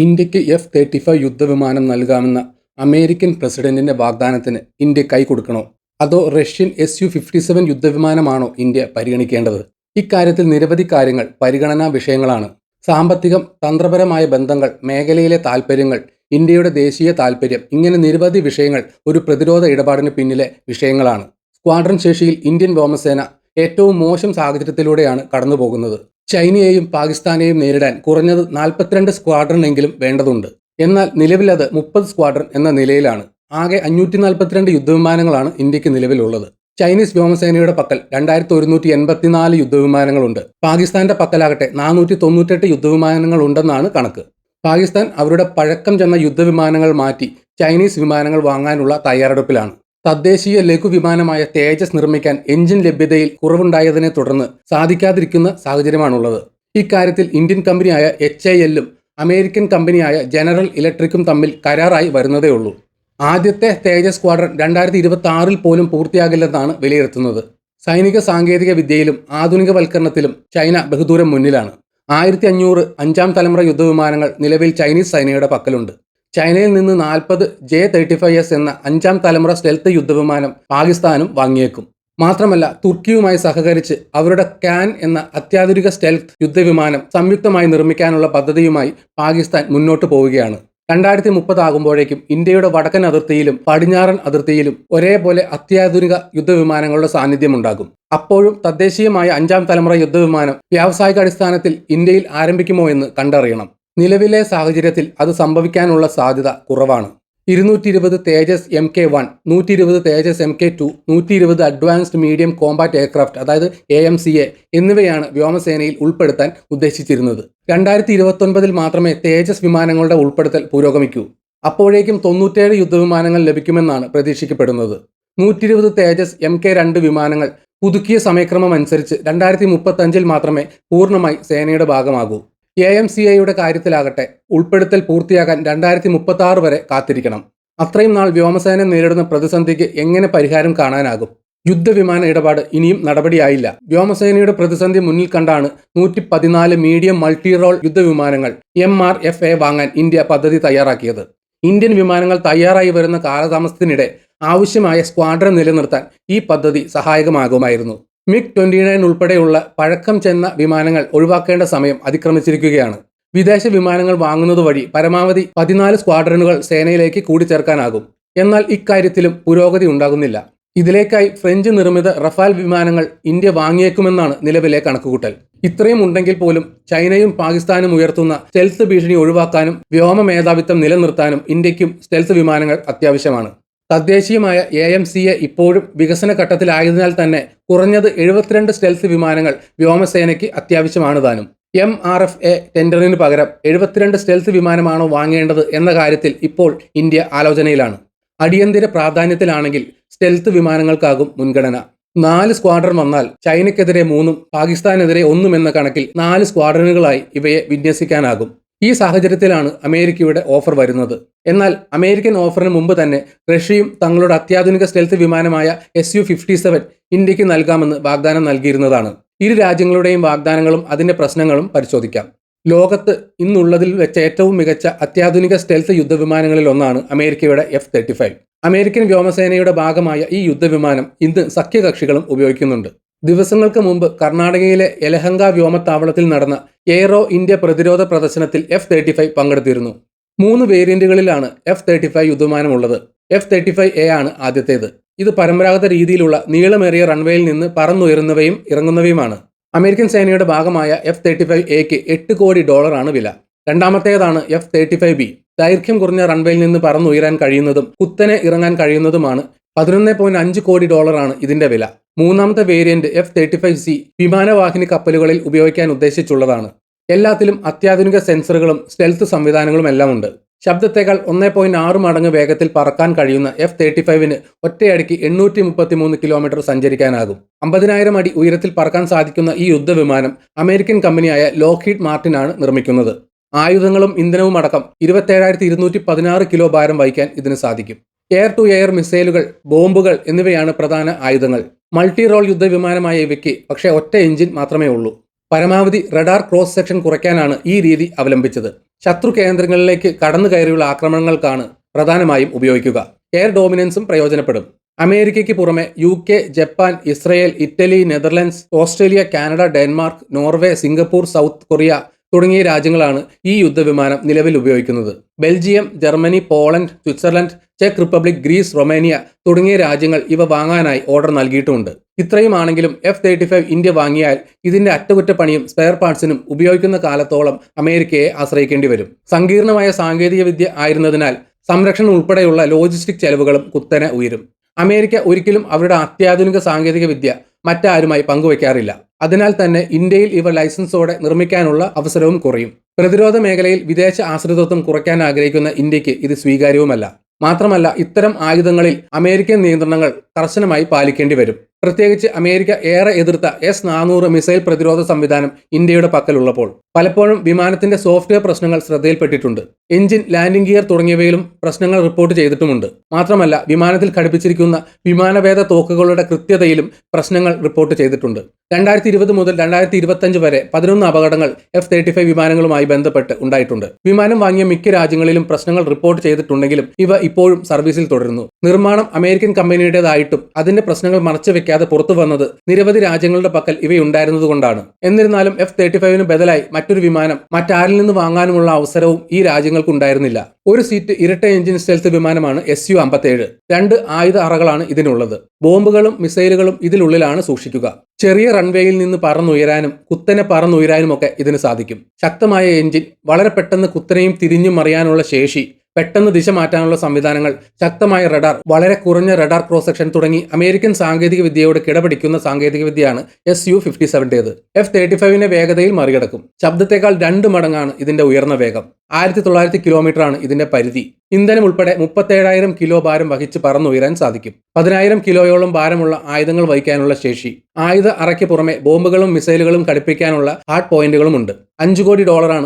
ഇന്ത്യക്ക് F-35 യുദ്ധവിമാനം നൽകാമെന്ന American പ്രസിഡന്റിന്റെ വാഗ്ദാനത്തിന് India കൈകൊടുക്കണോ? അതോ റഷ്യൻ Su-57 യുദ്ധവിമാനമാണോ ഇന്ത്യ പരിഗണിക്കേണ്ടത്? ഇക്കാര്യത്തിൽ നിരവധി കാര്യങ്ങൾ പരിഗണനാ വിഷയങ്ങളാണ്. സാമ്പത്തികം, തന്ത്രപരമായ ബന്ധങ്ങൾ, മേഖലയിലെ താൽപ്പര്യങ്ങൾ, ഇന്ത്യയുടെ ദേശീയ താൽപ്പര്യം, ഇങ്ങനെ നിരവധി വിഷയങ്ങൾ ഒരു പ്രതിരോധ ഇടപാടിന് പിന്നിലെ വിഷയങ്ങളാണ്. സ്ക്വാഡ്രൺ ശേഷിയിൽ ഇന്ത്യൻ വ്യോമസേന ഏറ്റവും മോശം സാഹചര്യത്തിലൂടെയാണ് കടന്നുപോകുന്നത്. ചൈനയെയും പാകിസ്ഥാനെയും നേരിടാൻ കുറഞ്ഞത് 42 സ്ക്വാഡ്രൺ എങ്കിലും വേണ്ടതുണ്ട്. എന്നാൽ നിലവിൽ അത് 30 സ്ക്വാഡ്രൺ എന്ന നിലയിലാണ്. ആകെ 542 യുദ്ധവിമാനങ്ങളാണ് ഇന്ത്യക്ക് നിലവിലുള്ളത്. ചൈനീസ് വ്യോമസേനയുടെ പക്കൽ 2184 യുദ്ധവിമാനങ്ങളുണ്ട്. പാകിസ്ഥാന്റെ പക്കലാകട്ടെ 498 യുദ്ധവിമാനങ്ങളുണ്ടെന്നാണ് കണക്ക്. പാകിസ്ഥാൻ അവരുടെ പഴക്കം ചെന്ന യുദ്ധവിമാനങ്ങൾ മാറ്റി ചൈനീസ് വിമാനങ്ങൾ വാങ്ങാനുള്ള തയ്യാറെടുപ്പിലാണ്. തദ്ദേശീയ ലഘുവിമാനമായ തേജസ് നിർമ്മിക്കാൻ എഞ്ചിൻ ലഭ്യതയിൽ കുറവുണ്ടായതിനെ തുടർന്ന് സാധിക്കാതിരിക്കുന്ന സാഹചര്യമാണുള്ളത്. ഇക്കാര്യത്തിൽ ഇന്ത്യൻ കമ്പനിയായ HALഉം അമേരിക്കൻ കമ്പനിയായ ജനറൽ ഇലക്ട്രിക്കും തമ്മിൽ കരാറായി വരുന്നതേയുള്ളൂ. ആദ്യത്തെ തേജസ് സ്ക്വാഡ്രൺ 2026 പോലും പൂർത്തിയാകില്ലെന്നാണ് വിലയിരുത്തുന്നത്. സൈനിക സാങ്കേതിക വിദ്യയിലും ആധുനികവൽക്കരണത്തിലും ചൈന ബഹുദൂരം മുന്നിലാണ്. 1500 അഞ്ചാം തലമുറ യുദ്ധവിമാനങ്ങൾ നിലവിൽ ചൈനീസ് സൈന്യയുടെ പക്കലുണ്ട്. ചൈനയിൽ നിന്ന് 40 J-35S എന്ന അഞ്ചാം തലമുറ സ്റ്റെൽത്ത് യുദ്ധവിമാനം പാകിസ്ഥാനും വാങ്ങിയേക്കും. മാത്രമല്ല, തുർക്കിയുമായി സഹകരിച്ച് അവരുടെ കാൻ എന്ന അത്യാധുനിക സ്റ്റെൽത്ത് യുദ്ധവിമാനം സംയുക്തമായി നിർമ്മിക്കാനുള്ള പദ്ധതിയുമായി പാകിസ്ഥാൻ മുന്നോട്ട് പോവുകയാണ്. 2030 ആകുമ്പോഴേക്കും ഇന്ത്യയുടെ വടക്കൻ അതിർത്തിയിലും പടിഞ്ഞാറൻ അതിർത്തിയിലും ഒരേപോലെ അത്യാധുനിക യുദ്ധവിമാനങ്ങളുടെ സാന്നിധ്യമുണ്ടാകും. അപ്പോഴും തദ്ദേശീയമായ അഞ്ചാം തലമുറ യുദ്ധവിമാനം വ്യാവസായിക അടിസ്ഥാനത്തിൽ ഇന്ത്യയിൽ ആരംഭിക്കുമോ എന്ന് കണ്ടറിയണം. നിലവിലെ സാഹചര്യത്തിൽ അത് സംഭവിക്കാനുള്ള സാധ്യത കുറവാണ്. 220 തേജസ് Mk-1, 120 തേജസ് Mk-2, 120 advanced medium Kombat aircraft അതായത് AMCA എന്നിവയാണ് വ്യോമസേനയിൽ ഉൾപ്പെടുത്താൻ ഉദ്ദേശിച്ചിരുന്നത്. 2029 മാത്രമേ തേജസ് വിമാനങ്ങളുടെ ഉൾപ്പെടുത്തൽ പുരോഗമിക്കൂ. അപ്പോഴേക്കും 97 യുദ്ധവിമാനങ്ങൾ ലഭിക്കുമെന്നാണ് പ്രതീക്ഷിക്കപ്പെടുന്നത്. 120 തേജസ് Mk-2 വിമാനങ്ങൾ പുതുക്കിയ സമയക്രമം അനുസരിച്ച് 2035 മാത്രമേ പൂർണ്ണമായി സേനയുടെ ഭാഗമാകൂ. AMCAയുടെ കാര്യത്തിലാകട്ടെ ഉൾപ്പെടുത്തൽ പൂർത്തിയാക്കാൻ 2036 വരെ കാത്തിരിക്കണം. അത്രയും നാൾ വ്യോമസേന നേരിടുന്ന പ്രതിസന്ധിക്ക് എങ്ങനെ പരിഹാരം കാണാനാകും? യുദ്ധവിമാന ഇടപാട് ഇനിയും നടപടിയായില്ല. വ്യോമസേനയുടെ പ്രതിസന്ധി മുന്നിൽ കണ്ടാണ് 114 മീഡിയം മൾട്ടി റോൾ യുദ്ധവിമാനങ്ങൾ MRFA വാങ്ങാൻ ഇന്ത്യ പദ്ധതി തയ്യാറാക്കിയത്. ഇന്ത്യൻ വിമാനങ്ങൾ തയ്യാറായി വരുന്ന കാലതാമസത്തിനിടെ ആവശ്യമായ സ്ക്വാഡ്രൺ നിലനിർത്താൻ ഈ പദ്ധതി സഹായകമാകുമായിരുന്നു. MiG-29 ഉൾപ്പെടെയുള്ള പഴക്കം ചെന്ന വിമാനങ്ങൾ ഒഴിവാക്കേണ്ട സമയം അതിക്രമിച്ചിരിക്കുകയാണ്. വിദേശ വിമാനങ്ങൾ വാങ്ങുന്നത് വഴി പരമാവധി 14 സ്ക്വാഡ്രനുകൾ സേനയിലേക്ക് കൂടിച്ചേർക്കാനാകും. എന്നാൽ ഇക്കാര്യത്തിലും പുരോഗതി ഉണ്ടാകുന്നില്ല. ഇതിലേക്കായി ഫ്രഞ്ച് നിർമ്മിത റഫാൽ വിമാനങ്ങൾ ഇന്ത്യ വാങ്ങിയേക്കുമെന്നാണ് നിലവിലെ കണക്കുകൂട്ടൽ. ഇത്രയും ഉണ്ടെങ്കിൽ പോലും ചൈനയും പാകിസ്ഥാനും ഉയർത്തുന്ന സ്റ്റെൽത്ത് ഭീഷണി ഒഴിവാക്കാനും വ്യോമ മേധാവിത്വം നിലനിർത്താനും ഇന്ത്യക്കും സ്റ്റെൽത്ത് വിമാനങ്ങൾ അത്യാവശ്യമാണ്. തദ്ദേശീയമായ AMCA ഇപ്പോഴും വികസന ഘട്ടത്തിലായതിനാൽ തന്നെ കുറഞ്ഞത് 72 സ്റ്റെൽത്ത് വിമാനങ്ങൾ വ്യോമസേനയ്ക്ക് അത്യാവശ്യമാണ് താനും. MRFA ടെൻഡറിന് പകരം 72 സ്റ്റെൽത്ത് വിമാനമാണോ വാങ്ങേണ്ടത് എന്ന കാര്യത്തിൽ ഇപ്പോൾ ഇന്ത്യ ആലോചനയിലാണ്. അടിയന്തര പ്രാധാന്യത്തിലാണെങ്കിൽ സ്റ്റെൽത്ത് വിമാനങ്ങൾക്കാകും മുൻഗണന. 4 സ്ക്വാഡ്രൺ വന്നാൽ ചൈനയ്ക്കെതിരെ 3ഉം പാകിസ്ഥാനെതിരെ 1ഉം എന്ന കണക്കിൽ 4 സ്ക്വാഡ്രനുകളായി ഇവയെ വിന്യസിക്കാനാകും. ഈ സാഹചര്യത്തിലാണ് അമേരിക്കയുടെ ഓഫർ വരുന്നത്. എന്നാൽ അമേരിക്കൻ ഓഫറിന് മുമ്പ് തന്നെ റഷ്യയും തങ്ങളുടെ അത്യാധുനിക സ്റ്റെൽത്ത് വിമാനമായ Su-57 ഇന്ത്യക്ക് നൽകാമെന്ന് വാഗ്ദാനം നൽകിയിരുന്നതാണ്. ഇരു രാജ്യങ്ങളുടെയും വാഗ്ദാനങ്ങളും അതിന്റെ പ്രശ്നങ്ങളും പരിശോധിക്കാം. ലോകത്ത് ഇന്നുള്ളതിൽ വെച്ച ഏറ്റവും മികച്ച അത്യാധുനിക സ്റ്റെൽത്ത് യുദ്ധവിമാനങ്ങളിൽ ഒന്നാണ് അമേരിക്കയുടെ F-35. അമേരിക്കൻ വ്യോമസേനയുടെ ഭാഗമായ ഈ യുദ്ധവിമാനം ഇന്ന് സഖ്യകക്ഷികളും ഉപയോഗിക്കുന്നുണ്ട്. ദിവസങ്ങൾക്ക് മുമ്പ് കർണാടകയിലെ യലഹങ്ക വ്യോമത്താവളത്തിൽ നടന്ന എയ്റോ ഇന്ത്യ പ്രതിരോധ പ്രദർശനത്തിൽ F-35 പങ്കെടുത്തിരുന്നു. 3 വേരിയന്റുകളിലാണ് F-35 യുദ്ധവിമാനമുള്ളത്. F-35A ആണ് ആദ്യത്തേത്. ഇത് പരമ്പരാഗത രീതിയിലുള്ള നീളമേറിയ റൺവേയിൽ നിന്ന് പറന്നുയരുന്നവയും ഇറങ്ങുന്നവയുമാണ്. അമേരിക്കൻ സേനയുടെ ഭാഗമായ F-35Aക്ക് $8 കോടി ആണ് വില. രണ്ടാമത്തേതാണ് F-35B. ദൈർഘ്യം കുറഞ്ഞ റൺവേയിൽ നിന്ന് പറന്നുയരാൻ കഴിയുന്നതും കുത്തനെ ഇറങ്ങാൻ കഴിയുന്നതുമാണ്. $11.5 കോടി ആണ് ഇതിന്റെ വില. മൂന്നാമത്തെ വേരിയന്റ് F-35C വിമാനവാഹിനി കപ്പലുകളിൽ ഉപയോഗിക്കാൻ ഉദ്ദേശിച്ചുള്ളതാണ്. എല്ലാത്തിലും അത്യാധുനിക സെൻസറുകളും സ്റ്റെൽത്ത് സംവിധാനങ്ങളും എല്ലാം ഉണ്ട്. ശബ്ദത്തേക്കാൾ 1.6 മടങ്ങ് വേഗത്തിൽ പറക്കാൻ കഴിയുന്ന F-35ന് ഒറ്റയടിക്ക് 833 കിലോമീറ്റർ സഞ്ചരിക്കാനാകും. 50,000 അടി ഉയരത്തിൽ പറക്കാൻ സാധിക്കുന്ന ഈ യുദ്ധവിമാനം അമേരിക്കൻ കമ്പനിയായ ലോക്ഹീഡ് മാർട്ടിനാണ് നിർമ്മിക്കുന്നത്. ആയുധങ്ങളും ഇന്ധനവും അടക്കം 27,216 കിലോ ഭാരം വഹിക്കാൻ ഇതിന് സാധിക്കും. എയർ ടു എയർ മിസൈലുകൾ, ബോംബുകൾ എന്നിവയാണ് പ്രധാന ആയുധങ്ങൾ. മൾട്ടി റോൾ യുദ്ധവിമാനമായ ഇവയ്ക്ക് പക്ഷേ ഒറ്റ എഞ്ചിൻ മാത്രമേ ഉള്ളൂ. പരമാവധി റഡാർ ക്രോസ് സെക്ഷൻ കുറയ്ക്കാനാണ് ഈ രീതി അവലംബിച്ചത്. ശത്രു കേന്ദ്രങ്ങളിലേക്ക് കടന്നു കയറിയുള്ള ആക്രമണങ്ങൾക്കാണ് പ്രധാനമായും ഉപയോഗിക്കുക. എയർ ഡോമിനൻസും പ്രയോജനപ്പെടും. അമേരിക്കയ്ക്ക് പുറമെ UK, Japan, Israel, Italy, Netherlands, Australia, Canada, Denmark, Norway, Singapore, South Korea തുടങ്ങിയ രാജ്യങ്ങളാണ് ഈ യുദ്ധവിമാനം നിലവിൽ ഉപയോഗിക്കുന്നത്. ബെൽജിയം, ജർമ്മനി, പോളണ്ട്, സ്വിറ്റ്സർലൻഡ്, ചെക്ക് റിപ്പബ്ലിക്, ഗ്രീസ്, റൊമേനിയ തുടങ്ങിയ രാജ്യങ്ങൾ ഇവ വാങ്ങാനായി ഓർഡർ നൽകിയിട്ടുമുണ്ട്. ഇത്രയുമാണെങ്കിലും F-35 ഇന്ത്യ വാങ്ങിയാൽ ഇതിന്റെ അറ്റകുറ്റപ്പണിയും സ്പെയർ പാർട്സിനും ഉപയോഗിക്കുന്ന കാലത്തോളം അമേരിക്കയെ ആശ്രയിക്കേണ്ടി വരും. സങ്കീർണമായ സാങ്കേതിക വിദ്യ ആയിരുന്നതിനാൽ സംരക്ഷണം ഉൾപ്പെടെയുള്ള ലോജിസ്റ്റിക് ചെലവുകളും കുത്തനെ ഉയരും. അമേരിക്ക ഒരിക്കലും അവരുടെ അത്യാധുനിക സാങ്കേതിക വിദ്യ മറ്റാരുമായി പങ്കുവയ്ക്കാറില്ല. അതിനാൽ തന്നെ ഇന്ത്യയിൽ ഇവ ലൈസൻസോടെ നിർമ്മിക്കാനുള്ള അവസരവും കുറയും. പ്രതിരോധ മേഖലയിൽ വിദേശ ആശ്രിതത്വം കുറയ്ക്കാൻ ആഗ്രഹിക്കുന്ന ഇന്ത്യക്ക് ഇത് സ്വീകാര്യവുമല്ല. മാത്രമല്ല, ഇത്തരം ആയുധങ്ങളിൽ അമേരിക്കൻ നിയന്ത്രണങ്ങൾ കർശനമായി പാലിക്കേണ്ടി വരും. പ്രത്യേകിച്ച് അമേരിക്ക ഏറെ എതിർത്ത S-400 മിസൈൽ പ്രതിരോധ സംവിധാനം ഇന്ത്യയുടെ പക്കലുള്ളപ്പോൾ പലപ്പോഴും വിമാനത്തിന്റെ സോഫ്റ്റ്വെയർ പ്രശ്നങ്ങൾ ശ്രദ്ധയിൽപ്പെട്ടിട്ടുണ്ട്. എഞ്ചിൻ, ലാൻഡിംഗ് ഗിയർ തുടങ്ങിയവയിലും പ്രശ്നങ്ങൾ റിപ്പോർട്ട് ചെയ്തിട്ടുമുണ്ട്. മാത്രമല്ല, വിമാനത്തിൽ ഘടിപ്പിച്ചിരിക്കുന്ന വിമാനവേധ തോക്കുകളുടെ കൃത്യതയിലും പ്രശ്നങ്ങൾ റിപ്പോർട്ട് ചെയ്തിട്ടുണ്ട്. 2020 മുതൽ 2025 വരെ 11 അപകടങ്ങൾ F-35 വിമാനങ്ങളുമായി ബന്ധപ്പെട്ട് ഉണ്ടായിട്ടുണ്ട്. വിമാനം വാങ്ങിയ മിക്ക രാജ്യങ്ങളിലും പ്രശ്നങ്ങൾ റിപ്പോർട്ട് ചെയ്തിട്ടുണ്ടെങ്കിലും ഇവ ഇപ്പോഴും സർവീസിൽ തുടരുന്നു. നിർമ്മാണം അമേരിക്കൻ കമ്പനിയുടേതായിട്ടും അതിന്റെ പ്രശ്നങ്ങൾ മറച്ചുവെക്കാതെ പുറത്തു വന്നത് നിരവധി രാജ്യങ്ങളുടെ പക്കൽ ഇവയുണ്ടായിരുന്നതുകൊണ്ടാണ്. എന്നിരുന്നാലും F-35 ബദലായി മറ്റൊരു വിമാനം മറ്റാരിൽ നിന്ന് വാങ്ങാനുമുള്ള അവസരവും ഈ രാജ്യങ്ങൾക്ക് ഉണ്ടായിരുന്നില്ല. ഒരു സീറ്റ് ഇരട്ട എഞ്ചിൻ സ്റ്റെൽത്ത് വിമാനമാണ് Su-57. 2 ആയുധ അറകളാണ് ഇതിനുള്ളത്. ബോംബുകളും മിസൈലുകളും ഇതിനുള്ളിലാണ് സൂക്ഷിക്കുക. ചെറിയ റൺവേയിൽ നിന്ന് പറന്നുയരാനും കുത്തനെ പറന്നുയരാനുമൊക്കെ ഇതിന് സാധിക്കും. ശക്തമായ എഞ്ചിൻ, വളരെ പെട്ടെന്ന് കുത്തനെയും തിരിഞ്ഞും മറിയാനുള്ള ശേഷി, പെട്ടെന്ന് ദിശ മാറ്റാനുള്ള സംവിധാനങ്ങൾ, ശക്തമായ റഡാർ, വളരെ കുറഞ്ഞ റഡാർ ക്രോസ് സെക്ഷൻ തുടങ്ങി അമേരിക്കൻ സാങ്കേതിക വിദ്യയോട് കിടപിടിക്കുന്ന സാങ്കേതിക വിദ്യയാണ് Su-57. F-35 വേഗതയിൽ മറികടക്കും. ശബ്ദത്തേക്കാൾ 2 മടങ്ങാണ് ഇതിന്റെ ഉയർന്ന വേഗം. 1900 കിലോമീറ്ററാണ് ഇതിന്റെ പരിധി. ഇന്ധനം ഉൾപ്പെടെ 37,000 കിലോ ഭാരം വഹിച്ച് പറന്നുയരാൻ സാധിക്കും. 10,000 കിലോയോളം ഭാരമുള്ള ആയുധങ്ങൾ വഹിക്കാനുള്ള ശേഷി. ആയുധ അറയ്ക്ക് പുറമെ ബോംബുകളും മിസൈലുകളും ഘടിപ്പിക്കാനുള്ള ഹാർഡ് പോയിന്റുകളുമുണ്ട്. $5 കോടി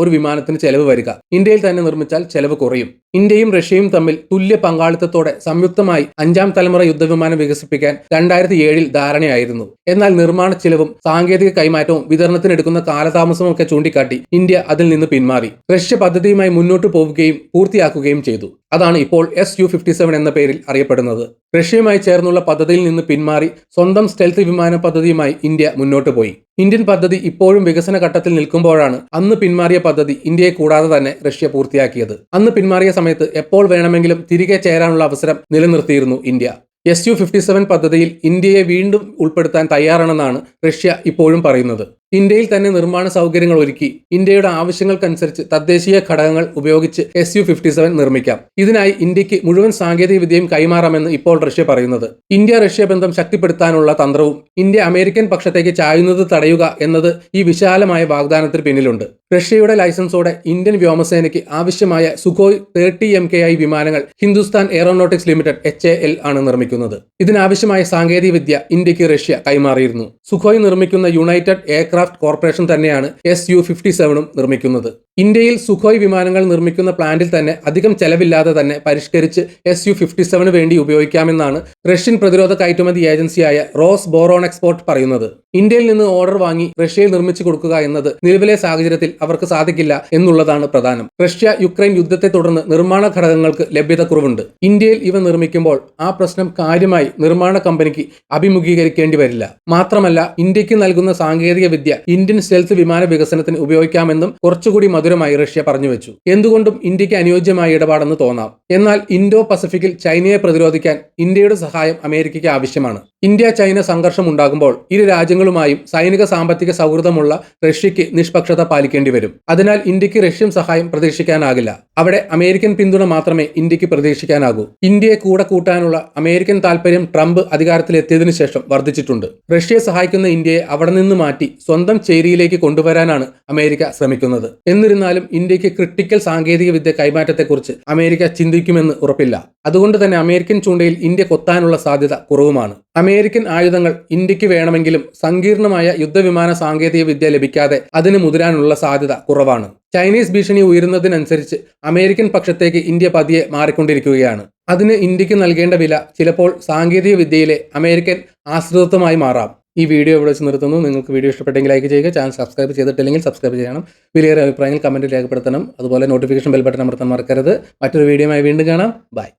ഒരു വിമാനത്തിന് ചെലവ് വരിക. ഇന്ത്യയിൽ തന്നെ നിർമ്മിച്ചാൽ ചെലവ് കുറയും. ഇന്ത്യയും റഷ്യയും തമ്മിൽ തുല്യ പങ്കാളിത്തത്തോടെ സംയുക്തമായി 5ാം തലമുറ യുദ്ധവിമാനം വികസിപ്പിക്കാൻ 2007 ധാരണയായിരുന്നു. എന്നാൽ നിർമ്മാണ ചിലവും സാങ്കേതിക കൈമാറ്റവും വിതരണത്തിനെടുക്കുന്ന കാലതാമസവും ഒക്കെ ചൂണ്ടിക്കാട്ടി ഇന്ത്യ അതിൽ നിന്ന് പിന്മാറി. റഷ്യ പദ്ധതിയുമായി മുന്നോട്ടു പോവുകയും പൂർത്തിയാക്കുകയും ചെയ്തു. അതാണ് ഇപ്പോൾ Su-57 എന്ന പേരിൽ അറിയപ്പെടുന്നത്. റഷ്യയുമായി ചേർന്നുള്ള പദ്ധതിയിൽ നിന്ന് പിന്മാറി സ്വന്തം സ്റ്റെൽത്ത് വിമാന പദ്ധതിയുമായി ഇന്ത്യ മുന്നോട്ട് പോയി. ഇന്ത്യൻ പദ്ധതി ഇപ്പോഴും വികസന ഘട്ടത്തിൽ നിൽക്കുമ്പോഴാണ് അന്ന് പിന്മാറിയ പദ്ധതി ഇന്ത്യയെ കൂടാതെ തന്നെ റഷ്യ പൂർത്തിയാക്കിയത്. അന്ന് പിന്മാറിയ സമയത്ത് എപ്പോൾ വേണമെങ്കിലും തിരികെ ചേരാനുള്ള അവസരം നിലനിർത്തിയിരുന്നു ഇന്ത്യ. Su-57 പദ്ധതിയിൽ ഇന്ത്യയെ വീണ്ടും ഉൾപ്പെടുത്താൻ തയ്യാറാണെന്നാണ് റഷ്യ ഇപ്പോഴും പറയുന്നത്. ഇന്ത്യയിൽ തന്നെ നിർമ്മാണ സൗകര്യങ്ങൾ ഒരുക്കി ഇന്ത്യയുടെ ആവശ്യങ്ങൾക്കനുസരിച്ച് തദ്ദേശീയ ഘടകങ്ങൾ ഉപയോഗിച്ച് Su-57 നിർമ്മിക്കാം. ഇതിനായി ഇന്ത്യക്ക് മുഴുവൻ സാങ്കേതിക വിദ്യയും കൈമാറാമെന്ന് ഇപ്പോൾ റഷ്യ പറയുന്നത്. ഇന്ത്യ-റഷ്യ ബന്ധം ശക്തിപ്പെടുത്താനുള്ള തന്ത്രവും ഇന്ത്യ അമേരിക്കൻ പക്ഷത്തേക്ക് ചായുന്നത് തടയുക എന്നത് ഈ വിശാലമായ വാഗ്ദാനത്തിന് പിന്നിലുണ്ട്. റഷ്യയുടെ ലൈസൻസോടെ ഇന്ത്യൻ വ്യോമസേനയ്ക്ക് ആവശ്യമായ സുഖോയ് 30 MKI വിമാനങ്ങൾ ഹിന്ദുസ്ഥാൻ എയറോനോട്ടിക്സ് ലിമിറ്റഡ് HAL ആണ് നിർമ്മിക്കുന്നത്. ഇതിനാവശ്യമായ സാങ്കേതിക വിദ്യ ഇന്ത്യക്ക് റഷ്യ കൈമാറിയിരുന്നു. സുഖോയ് നിർമ്മിക്കുന്ന യുണൈറ്റഡ് എയർക്രാഫ്റ്റ് കോർപ്പറേഷൻ തന്നെയാണ് Su-57 നിർമ്മിക്കുന്നത്. ഇന്ത്യയിൽ സുഖോയ് വിമാനങ്ങൾ നിർമ്മിക്കുന്ന പ്ലാന്റിൽ തന്നെ അധികം ചെലവില്ലാതെ തന്നെ പരിഷ്കരിച്ച് Su-57 വേണ്ടി ഉപയോഗിക്കാമെന്നാണ് റഷ്യൻ പ്രതിരോധ കയറ്റുമതി ഏജൻസിയായ റോസ് ബോറോണെക്സ്പോർട്ട് പറയുന്നത്. ഇന്ത്യയിൽ നിന്ന് ഓർഡർ വാങ്ങി റഷ്യയിൽ നിർമ്മിച്ചു കൊടുക്കുക എന്നത് നിലവിലെ സാഹചര്യത്തിൽ അവർക്ക് സാധിക്കില്ല എന്നുള്ളതാണ് പ്രധാനം. റഷ്യ-യുക്രൈൻ യുദ്ധത്തെ തുടർന്ന് നിർമ്മാണ ഘടകങ്ങൾക്ക് ലഭ്യത കുറവുണ്ട്. ഇന്ത്യയിൽ ഇവ നിർമ്മിക്കുമ്പോൾ ആ പ്രശ്നം കാര്യമായി നിർമ്മാണ കമ്പനിക്ക് അഭിമുഖീകരിക്കേണ്ടി വരില്ല. മാത്രമല്ല, ഇന്ത്യക്ക് നൽകുന്ന സാങ്കേതിക വിദ്യ ഇന്ത്യൻ സ്റ്റെൽത്ത് വിമാന വികസനത്തിന് ഉപയോഗിക്കാമെന്നും കുറച്ചുകൂടി മധുരമായി റഷ്യ പറഞ്ഞു വെച്ചു. എന്തുകൊണ്ടും ഇന്ത്യക്ക് അനുയോജ്യമായ ഇടപാടെന്ന് തോന്നാം. എന്നാൽ ഇൻഡോ പസഫിക്കിൽ ചൈനയെ പ്രതിരോധിക്കാൻ ഇന്ത്യയുടെ സഹായം അമേരിക്കയ്ക്ക് ആവശ്യമാണ്. ഇന്ത്യ-ചൈന സംഘർഷം ഉണ്ടാകുമ്പോൾ ഇരു രാജ്യങ്ങളുമായും സൈനിക സാമ്പത്തിക സൗഹൃദമുള്ള റഷ്യയ്ക്ക് നിഷ്പക്ഷത പാലിക്കേണ്ടി വരും. അതിനാൽ ഇന്ത്യക്ക് റഷ്യൻ സഹായം പ്രതീക്ഷിക്കാനാകില്ല. അവിടെ അമേരിക്കൻ പിന്തുണ മാത്രമേ ഇന്ത്യക്ക് പ്രതീക്ഷിക്കാനാകൂ. ഇന്ത്യയെ കൂടെ കൂട്ടാനുള്ള അമേരിക്കൻ താൽപര്യം ട്രംപ് അധികാരത്തിലെത്തിയതിനു ശേഷം വർദ്ധിച്ചിട്ടുണ്ട്. റഷ്യയെ സഹായിക്കുന്ന ഇന്ത്യയെ അവിടെ നിന്ന് മാറ്റി സ്വന്തം ചേരിയിലേക്ക് കൊണ്ടുവരാനാണ് അമേരിക്ക ശ്രമിക്കുന്നത്. എന്നിരുന്നാലും ഇന്ത്യക്ക് ക്രിട്ടിക്കൽ സാങ്കേതിക വിദ്യ കൈമാറ്റത്തെക്കുറിച്ച് അമേരിക്ക ചിന്തിക്കുമെന്ന് ഉറപ്പില്ല. അതുകൊണ്ട് തന്നെ അമേരിക്കൻ ചൂണ്ടയിൽ ഇന്ത്യ കൊത്താനുള്ള സാധ്യത കുറവുമാണ്. അമേരിക്കൻ ആയുധങ്ങൾ ഇന്ത്യക്ക് വേണമെങ്കിലും സങ്കീർണമായ യുദ്ധവിമാന സാങ്കേതിക വിദ്യ ലഭിക്കാതെ അതിന് മുതിരാനുള്ള സാധ്യത കുറവാണ്. ചൈനീസ് ഭീഷണി ഉയരുന്നതിനനുസരിച്ച് അമേരിക്കൻ പക്ഷത്തേക്ക് ഇന്ത്യ പതിയെ മാറിക്കൊണ്ടിരിക്കുകയാണ്. അതിന് ഇന്ത്യക്ക് നൽകേണ്ട വില ചിലപ്പോൾ സാങ്കേതിക വിദ്യയിലെ അമേരിക്കൻ ആശ്രിതത്വമായി മാറാം. ഈ വീഡിയോ ഇവിടെ വെച്ച് നിർത്തുന്നു. നിങ്ങൾക്ക് വീഡിയോ ഇഷ്ടപ്പെട്ടെങ്കിൽ ലൈക്ക് ചെയ്യുക. ചാനൽ സബ്സ്ക്രൈബ് ചെയ്തിട്ടില്ലെങ്കിൽ സബ്സ്ക്രൈബ് ചെയ്യണം. വിലയേറിയ അഭിപ്രായങ്ങൾ കമൻറ്റിൽ രേഖപ്പെടുത്തണം. അതുപോലെ നോട്ടിഫിക്കേഷൻ ബെൽ ബട്ടൺ അമർത്താൻ മറക്കരുത്. മറ്റൊരു വീഡിയോയുമായി വീണ്ടും കാണാം. ബൈ.